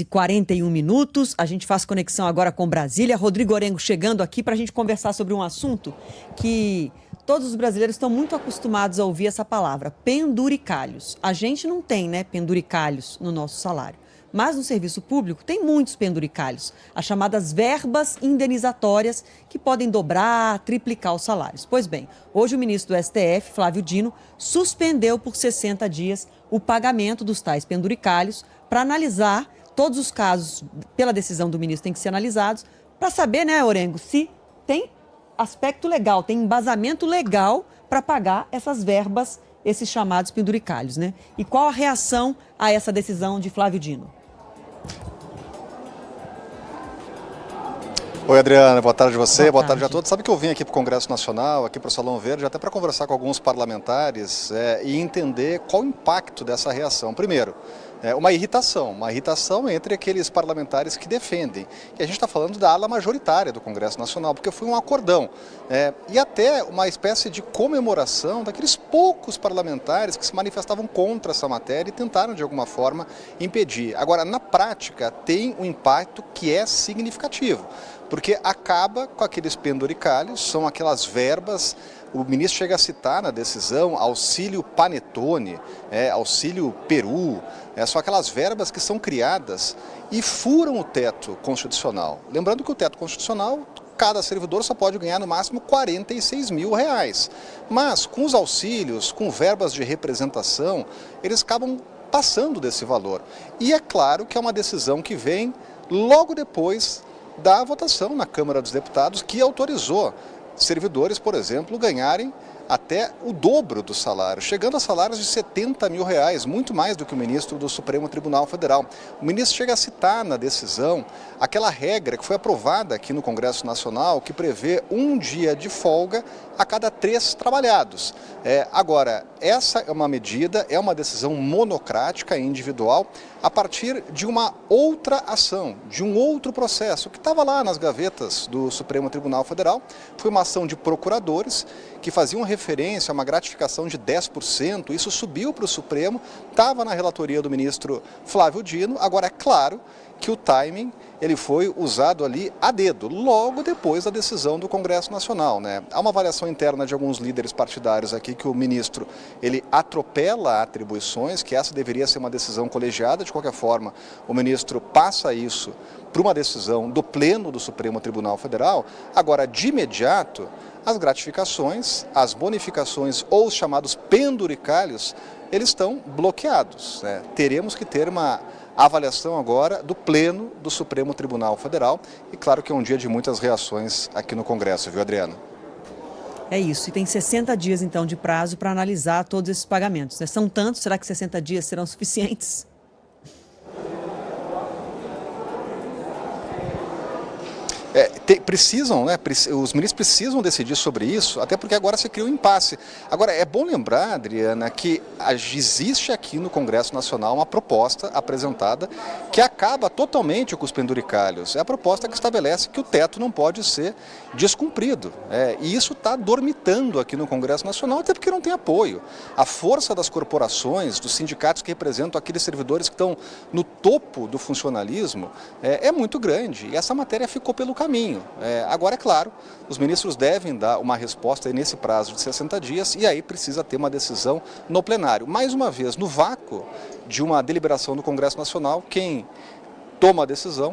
6h41. A gente faz conexão agora com Brasília. Rodrigo Orengo chegando aqui para a gente conversar sobre um assunto que todos os brasileiros estão muito acostumados a ouvir essa palavra, penduricalhos. A gente não tem, né, penduricalhos no nosso salário. Mas no serviço público tem muitos penduricalhos, as chamadas verbas indenizatórias, que podem dobrar, triplicar os salários. Pois bem, hoje o ministro do STF, Flávio Dino, suspendeu por 60 dias o pagamento dos tais penduricalhos para analisar todos os casos, pela decisão do ministro, tem que ser analisados, para saber, né, Orengo, se tem aspecto legal, tem embasamento legal para pagar essas verbas, esses chamados penduricalhos, né? E qual a reação a essa decisão de Flávio Dino? Oi, Adriana, boa tarde a você, Boa tarde a todos. Sabe que eu vim aqui para o Congresso Nacional, aqui para o Salão Verde, até para conversar com alguns parlamentares e entender qual o impacto dessa reação. Primeiro, uma irritação entre aqueles parlamentares que defendem. E a gente está falando da ala majoritária do Congresso Nacional, porque foi um acordão. E até uma espécie de comemoração daqueles poucos parlamentares que se manifestavam contra essa matéria e tentaram, de alguma forma, impedir. Agora, na prática, tem um impacto que é significativo, porque acaba com aqueles penduricalhos, são aquelas verbas. O ministro chega a citar na decisão auxílio panetone, auxílio peru, são aquelas verbas que são criadas e furam o teto constitucional. Lembrando que o teto constitucional, cada servidor só pode ganhar no máximo R$46 mil. Mas com os auxílios, com verbas de representação, eles acabam passando desse valor. E é claro que é uma decisão que vem logo depois da votação na Câmara dos Deputados, que autorizou servidores, por exemplo, ganharem até o dobro do salário, chegando a salários de R$70 mil, muito mais do que o ministro do Supremo Tribunal Federal. O ministro chega a citar na decisão aquela regra que foi aprovada aqui no Congresso Nacional, que prevê um dia de folga a cada 3 trabalhados. Agora, essa é uma medida, é uma decisão monocrática e individual a partir de uma outra ação, de um outro processo que estava lá nas gavetas do Supremo Tribunal Federal. Foi uma ação de procuradores que faziam referência a uma gratificação de 10%, isso subiu para o Supremo, estava na relatoria do ministro Flávio Dino. Agora, é claro que o timing ele foi usado ali a dedo, logo depois da decisão do Congresso Nacional, né? Há uma avaliação interna de alguns líderes partidários aqui que o ministro ele atropela atribuições, que essa deveria ser uma decisão colegiada. De qualquer forma, o ministro passa isso para uma decisão do Pleno do Supremo Tribunal Federal. Agora, de imediato, as gratificações, as bonificações ou os chamados penduricalhos, eles estão bloqueados, né? Teremos que ter uma avaliação agora do Pleno do Supremo Tribunal Federal e claro que é um dia de muitas reações aqui no Congresso, viu, Adriana? É isso, e tem 60 dias então de prazo para analisar todos esses pagamentos, né? São tantos, será que 60 dias serão suficientes? Precisam, né? Os ministros precisam decidir sobre isso, até porque agora se cria um impasse. Agora, é bom lembrar, Adriana, que existe aqui no Congresso Nacional uma proposta apresentada que acaba totalmente com os penduricalhos. É a proposta que estabelece que o teto não pode ser descumprido. E isso está dormitando aqui no Congresso Nacional, até porque não tem apoio. A força das corporações, dos sindicatos que representam aqueles servidores que estão no topo do funcionalismo, é muito grande. E essa matéria ficou pelo caminho. Agora, é claro, os ministros devem dar uma resposta nesse prazo de 60 dias e aí precisa ter uma decisão no plenário. Mais uma vez, no vácuo de uma deliberação do Congresso Nacional, quem toma a decisão